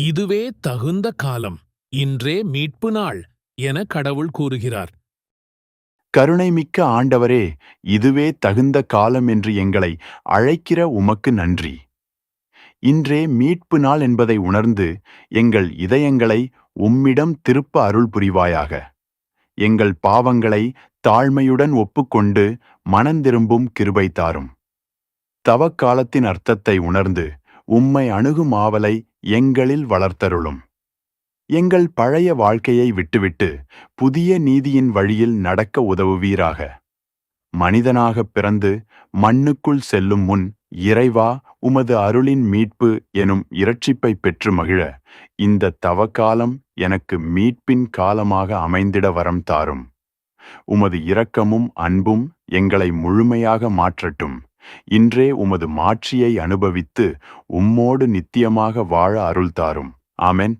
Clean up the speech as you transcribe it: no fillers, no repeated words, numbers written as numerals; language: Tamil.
இதுவே தகுந்த காலம், இன்றே மீட்பு நாள் என கடவுள் கூறுகிறார். கருணைமிக்க ஆண்டவரே, இதுவே தகுந்த காலம் என்று எங்களை அழைக்கிற உமக்கு நன்றி. இன்றே மீட்பு நாள் என்பதை உணர்ந்து எங்கள் இதயங்களை உம்மிடம் திருப்ப அருள் புரிவாயாக. எங்கள் பாவங்களை தாழ்மையுடன் ஒப்புக்கொண்டு மனந்திரும்பும் கிருபை தாரும். தவக்காலத்தின் அர்த்தத்தை உணர்ந்து உம்மை அணுகும் ஆவலை எங்களில் வளர்த்தருளும். எங்கள் பழைய வாழ்க்கையை விட்டுவிட்டு புதிய நீதியின் வழியில் நடக்க உதவுவீராக. மனிதனாகப் பிறந்து மண்ணுக்குள் செல்லும் முன் இறைவா, உமது அருளின் மீட்பு எனும் இரட்சிப்பை பெற்று மகிழ இந்த தவக்காலம் எனக்கு மீட்பின் காலமாக அமைந்திட வரம் தாரும். உமது இரக்கமும் அன்பும் எங்களை முழுமையாக மாற்றட்டும். இன்றே உமது மாட்சியை அனுபவித்து உம்மோடு நித்தியமாக வாழ அருள் தாரும். ஆமென்.